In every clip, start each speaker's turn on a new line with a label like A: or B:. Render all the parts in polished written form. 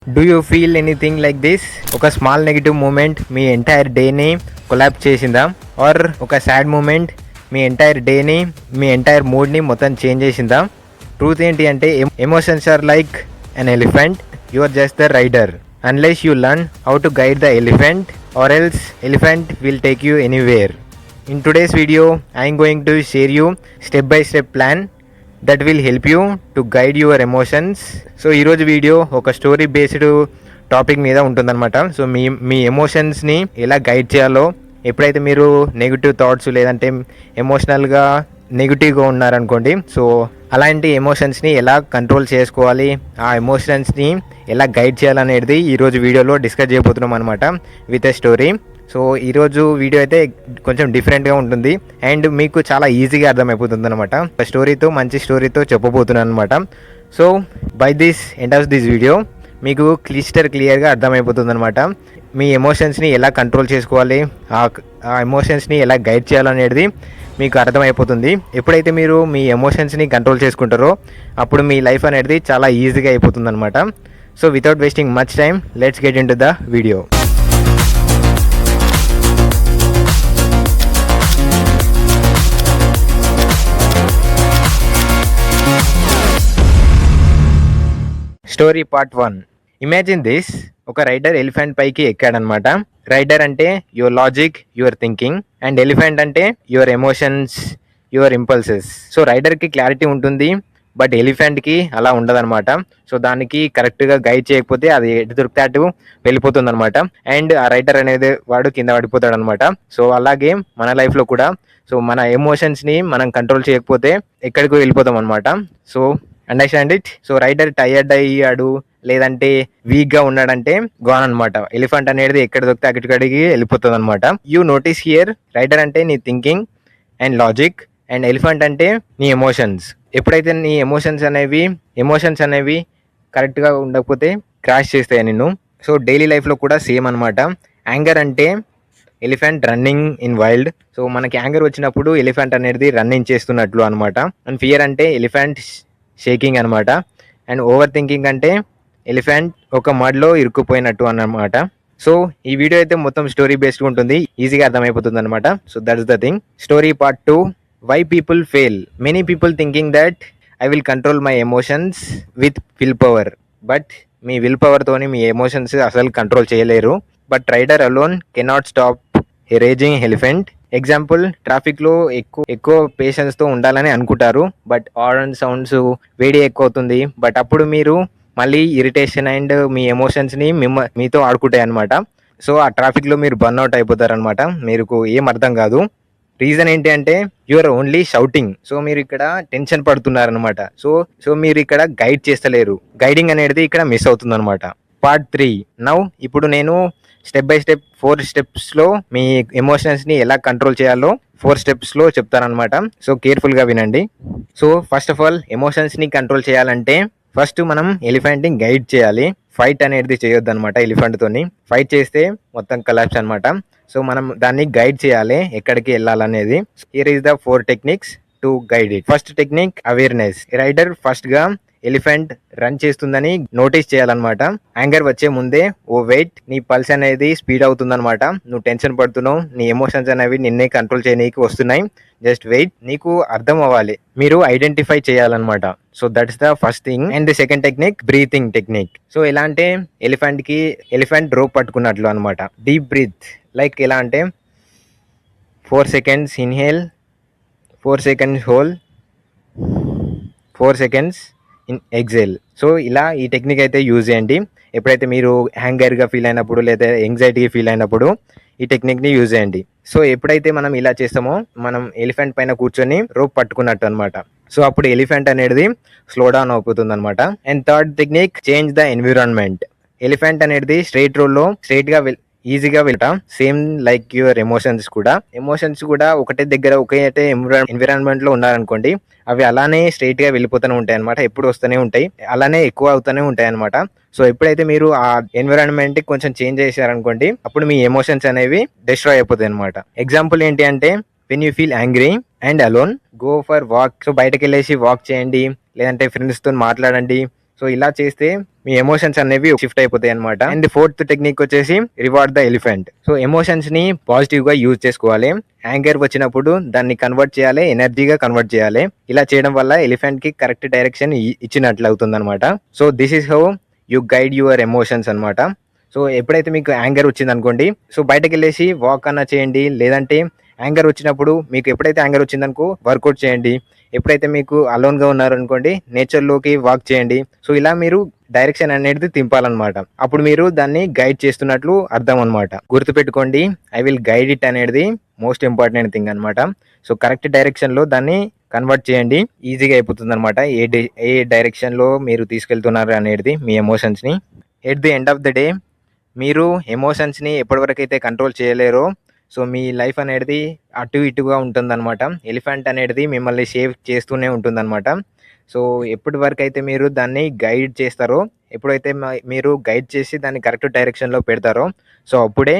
A: Do you feel anything like this? ఒక small negative moment మీ entire డేని collapse చేసిందా? Are ఒక సాడ్ మూమెంట్ మీ entire డేని, మీ ఎంటైర్ మూడ్ని మొత్తం చేంజ్ చేసిందా? ట్రూత్ ఏంటి అంటే emotions are like an elephant, you are just the rider. Unless you learn how to guide the elephant or else elephant will take you anywhere. In today's video I am going to share you step by step plan that will help you to guide your emotions. So ఈరోజు video ఒక story based topic మీద ఉంటుందన్నమాట. So మీ ఎమోషన్స్ని ఎలా guide చేయాలో, ఎప్పుడైతే మీరు negative thoughts లేదంటే ఎమోషనల్గా నెగిటివ్గా ఉన్నారనుకోండి, సో అలాంటి ఎమోషన్స్ని ఎలా కంట్రోల్ చేసుకోవాలి, ఆ ఎమోషన్స్ని ఎలా గైడ్ చేయాలనేది ఈరోజు వీడియోలో డిస్కస్ చేయబోతున్నాం అనమాట విత్ ఎ స్టోరీ. సో ఈరోజు వీడియో అయితే కొంచెం డిఫరెంట్గా ఉంటుంది అండ్ మీకు చాలా ఈజీగా అర్థమైపోతుంది అనమాట. స్టోరీతో, మంచి స్టోరీతో చెప్పబోతున్నాను అనమాట. So by this end of this video మీకు క్లియర్గా అర్థమైపోతుంది అనమాట. మీ ఎమోషన్స్ని ఎలా కంట్రోల్ చేసుకోవాలి, ఆ ఎమోషన్స్ని ఎలా గైడ్ చేయాలనేది మీకు అర్థమైపోతుంది. ఎప్పుడైతే మీరు మీ ఎమోషన్స్ని కంట్రోల్ చేసుకుంటారో అప్పుడు మీ లైఫ్ అనేది చాలా ఈజీగా అయిపోతుంది అనమాట. So without wasting much time, let's get into the video. Story part 1. Imagine this. ఒక రైడర్ ఎలిఫెంట్ పైకి ఎక్కాడనమాట. రైడర్ అంటే your logic, your thinking, and elephant అంటే your emotions, your impulses. So రైడర్కి క్లారిటీ ఉంటుంది, బట్ ఎలిఫెంట్కి అలా ఉండదన్నమాట. సో దానికి కరెక్ట్గా గైడ్ చేయకపోతే అది ఎటు దొరికితే అటు వెళ్ళిపోతుంది అనమాట. అండ్ ఆ రైడర్ అనేది వాడు కింద పడిపోతాడు అనమాట. సో అలాగే మన లైఫ్లో కూడా సో మన ఎమోషన్స్ని మనం కంట్రోల్ చేయకపోతే ఎక్కడికి వెళ్ళిపోతాం అనమాట. So understand it. So rider tired అయ్యాడు లేదంటే వీక్గా ఉన్నాడంటే గాన్ అనమాట. ఎలిఫెంట్ అనేది ఎక్కడ దొరికితే అక్కడికి వెళ్ళిపోతుంది అనమాట. యూ నోటీస్ హియర్, రైడర్ అంటే నీ thinking and logic, and elephant అంటే నీ ఎమోషన్స్. ఎప్పుడైతే నీ ఎమోషన్స్ అనేవి కరెక్ట్గా ఉండకపోతే క్రాష్ చేస్తాయి నిన్ను. సో డైలీ లైఫ్లో కూడా సేమ్ అనమాట. యాంగర్ అంటే elephant running in wild. So మనకి యాంగర్ వచ్చినప్పుడు ఎలిఫెంట్ అనేది రన్నింగ్ చేస్తున్నట్లు అనమాట. అండ్ ఫియర్ అంటే ఎలిఫెంట్ షేకింగ్ అనమాట. అండ్ ఓవర్ థింకింగ్ అంటే ఎలిఫెంట్ ఒక మడ్లో ఇరుక్కుపోయినట్టు అన్నమాట. సో ఈ వీడియో అయితే మొత్తం స్టోరీ బేస్డ్ ఉంటుంది, ఈజీగా అర్థమైపోతుంది అనమాట. So that's the thing. Story part 2. Why people fail. Many people thinking that I will control my emotions with will power. But మీ విల్ పవర్తోని మీ ఎమోషన్స్ అసలు కంట్రోల్ చేయలేరు. But rider alone cannot stop a raging elephant. Example, ట్రాఫిక్లో ఎక్కువ పేషెన్స్తో ఉండాలని అనుకుంటారు, but horn sounds వేడి ఎక్కువ అవుతుంది. బట్ అప్పుడు మీరు మళ్ళీ ఇరిటేషన్ అండ్ మీ ఎమోషన్స్ని మీతో ఆడుకుంటాయి అనమాట. సో ఆ ట్రాఫిక్లో మీరు బర్న్అవుట్ అయిపోతారు అనమాట. మీకు ఏం అర్థం కాదు. రీజన్ ఏంటి అంటే యూఆర్ ఓన్లీ షౌటింగ్. సో మీరు ఇక్కడ టెన్షన్ పడుతున్నారు అనమాట. సో మీరు ఇక్కడ గైడ్ చేస్తలేరు. గైడింగ్ అనేది ఇక్కడ మిస్ అవుతుంది అనమాట. పార్ట్ 3. నౌ ఇప్పుడు నేను స్టెప్ బై స్టెప్ 4 స్టెప్స్లో మీ ఎమోషన్స్ని ఎలా కంట్రోల్ చేయాలో 4 స్టెప్స్లో చెప్తానమాట. సో కేర్ఫుల్గా వినండి. సో ఫస్ట్ ఆఫ్ ఆల్ ఎమోషన్స్ని కంట్రోల్ చేయాలంటే ఫస్ట్ మనం ఎలిఫెంట్ని గైడ్ చేయాలి. ఫైట్ అనేది చేయొద్దు అనమాట. ఎలిఫెంట్తోని ఫైట్ చేస్తే మొత్తం కలాప్స్ అనమాట. సో మనం దాన్ని గైడ్ చేయాలి ఎక్కడికి వెళ్ళాలనేది. Here is the 4 techniques to guide it. First technique awareness. Rider ఫస్ట్గా ఎలిఫెంట్ రన్ చేస్తుందని నోటీస్ చేయాలన్నమాట. యాంగర్ వచ్చే ముందే ఓ వెయిట్, నీ పల్స్ అనేది స్పీడ్ అవుతుందన్నమాట. నువ్వు టెన్షన్ పడుతున్నావు, నీ ఎమోషన్స్ అనేవి నిన్నే కంట్రోల్ చేయనీకి వస్తున్నాయి. Just wait. నీకు అర్థం అవ్వాలి, మీరు ఐడెంటిఫై చేయాలన్నమాట. So that's the first thing. And the second technique breathing technique. So ఎలా అంటే ఎలిఫెంట్ రోప్ పట్టుకున్నట్లు అనమాట. Deep breath. లైక్ ఎలా అంటే 4 seconds inhale, 4 seconds whole, 4 seconds exhale. So ఇలా ఈ టెక్నిక్ అయితే యూజ్ చేయండి ఎప్పుడైతే మీరు హ్యాంగర్గా ఫీల్ అయినప్పుడు లేదా యాంగ్జైటీగా ఫీల్ అయినప్పుడు ఈ టెక్నిక్ని యూజ్ చేయండి. సో ఎప్పుడైతే మనం ఇలా చేస్తామో మనం ఎలిఫెంట్ పైన కూర్చొని రోప్ పట్టుకున్నట్టు అనమాట. సో అప్పుడు ఎలిఫెంట్ అనేది స్లో డౌన్ అయిపోతుంది అనమాట. And third technique change the environment. Elephant అనేది స్ట్రైట్ రోడ్లో స్ట్రైట్గా ఈజీగా వెళ్తాం. సేమ్ లైక్ యువర్ ఎమోషన్స్ కూడా ఒకటే దగ్గర ఒకే ఎన్విరాన్మెంట్ లో ఉన్నారనుకోండి, అవి అలానే స్ట్రైట్ గా వెళ్ళిపోతూనే ఉంటాయి అనమాట. ఎప్పుడు వస్తూనే ఉంటాయి, అలానే ఎక్కువ అవుతూనే ఉంటాయి అనమాట. సో ఎప్పుడైతే మీరు ఆ ఎన్విరాన్మెంట్ కొంచెం చేంజ్ చేశారనుకోండి, అప్పుడు మీ ఎమోషన్స్ అనేవి డిస్ట్రాయ్ అయిపోతాయి అనమాట. ఎగ్జాంపుల్ ఏంటి అంటే when you feel angry and alone, go for walk. So బయటకు వెళ్ళేసి వాక్ చేయండి, లేదంటే ఫ్రెండ్స్తో మాట్లాడండి. సో ఇలా చేస్తే మీ ఎమోషన్స్ అనేవి షిఫ్ట్ అయిపోతాయి అనమాట. అండ్ ఫోర్త్ టెక్నిక్ వచ్చేసి reward the elephant. So emotions ని పాజిటివ్ గా యూజ్ చేసుకోవాలి. యాంగర్ వచ్చినప్పుడు దాన్ని కన్వర్ట్ చేయాలి, ఎనర్జీగా కన్వర్ట్ చేయాలి. ఇలా చేయడం వల్ల ఎలిఫెంట్ కి కరెక్ట్ డైరెక్షన్ ఇచ్చినట్లు అవుతుంది అనమాట. So this is how you guide your emotions అనమాట. సో ఎప్పుడైతే మీకు యాంగర్ వచ్చింది అనుకోండి, సో బయటకు వెళ్ళేసి వాక్ అన్నా చేయండి, లేదంటే యాంగర్ వచ్చినప్పుడు మీకు ఎప్పుడైతే యాంగర్ వచ్చిందనుకో వర్కౌట్ చేయండి. ఎప్పుడైతే మీకు అలోన్గా ఉన్నారనుకోండి నేచర్లోకి వాక్ చేయండి. సో ఇలా మీరు డైరెక్షన్ అనేది తింపాలన్నమాట. అప్పుడు మీరు దాన్ని గైడ్ చేస్తున్నట్లు అర్థం అనమాట. గుర్తుపెట్టుకోండి, ఐ విల్ గైడ్ ఇట్ అనేది మోస్ట్ ఇంపార్టెంట్ థింగ్ అనమాట. సో కరెక్ట్ డైరెక్షన్లో దాన్ని కన్వర్ట్ చేయండి, ఈజీగా అయిపోతుంది అనమాట. ఏ డైరెక్షన్లో మీరు తీసుకెళ్తున్నారు అనేది మీ ఎమోషన్స్ని. At the end of the day మీరు ఎమోషన్స్ని ఎప్పటివరకు అయితే కంట్రోల్ చేయలేరో సో మీ లైఫ్ అనేది అటు ఇటుగా ఉంటుందన్నమాట. ఎలిఫెంట్ అనేది మిమ్మల్ని సేవ్ చేస్తూనే ఉంటుందన్నమాట. సో ఎప్పటి వరకు అయితే మీరు దాన్ని గైడ్ చేస్తారో, ఎప్పుడైతే మీరు గైడ్ చేసి దాన్ని కరెక్ట్ డైరెక్షన్లో పెడతారో సో అప్పుడే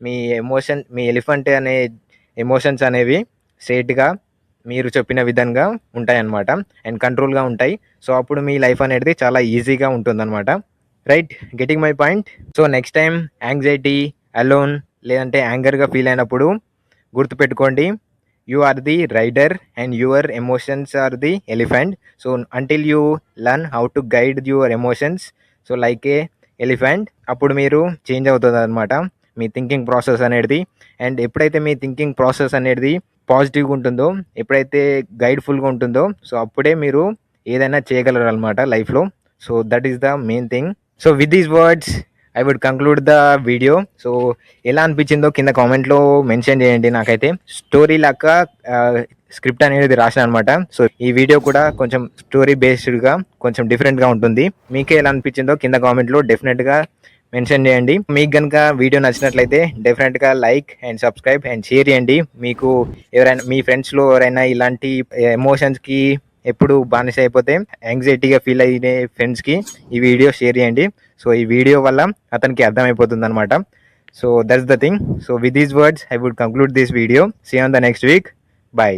A: మీ ఎలిఫెంట్ అనే ఎమోషన్స్ అనేవి స్ట్రైట్గా మీరు చెప్పిన విధంగా ఉంటాయన్నమాట అండ్ కంట్రోల్గా ఉంటాయి. సో అప్పుడు మీ లైఫ్ అనేది చాలా ఈజీగా ఉంటుందన్నమాట. Right, getting my point. So next time anxiety, alone లేదంటే యాంగర్గా ఫీల్ అయినప్పుడు గుర్తుపెట్టుకోండి, you are the rider and your emotions are the elephant. So until you learn how to guide your emotions so like a elephant, అప్పుడు మీరు change అవుతుంది అనమాట మీ thinking process అనేది. అండ్ ఎప్పుడైతే మీ థింకింగ్ ప్రాసెస్ అనేది పాజిటివ్గా ఉంటుందో, ఎప్పుడైతే గైడ్ఫుల్గా ఉంటుందో సో అప్పుడే మీరు ఏదైనా చేయగలరు అనమాట లైఫ్లో. So that is the main thing. So with these words I would conclude the video. So ఎలా అనిపించిందో కింద కామెంట్లో మెన్షన్ చేయండి. నాకైతే స్టోరీ లాగా స్క్రిప్ట్ అనేది రాసిన అనమాట. సో ఈ వీడియో కూడా కొంచెం స్టోరీ బేస్డ్గా కొంచెం డిఫరెంట్గా ఉంటుంది. మీకే ఎలా అనిపించిందో కింద కామెంట్లో డెఫినెట్గా మెన్షన్ చేయండి. మీకు కనుక వీడియో నచ్చినట్లయితే డెఫినెట్గా like and subscribe and share చేయండి. మీకు ఎవరైనా మీ ఫ్రెండ్స్లో ఎవరైనా ఇలాంటి ఎమోషన్స్కి ఎప్పుడు బానిస అయిపోతే యాంగ్జైటీగా ఫీల్ అయ్యే ఫ్రెండ్స్కి ఈ వీడియో షేర్ చేయండి. సో ఈ వీడియో వల్ల అతనికి అర్థమైపోతుంది అనమాట. So that's the thing. So with these words I would conclude this video. See on the next week. By.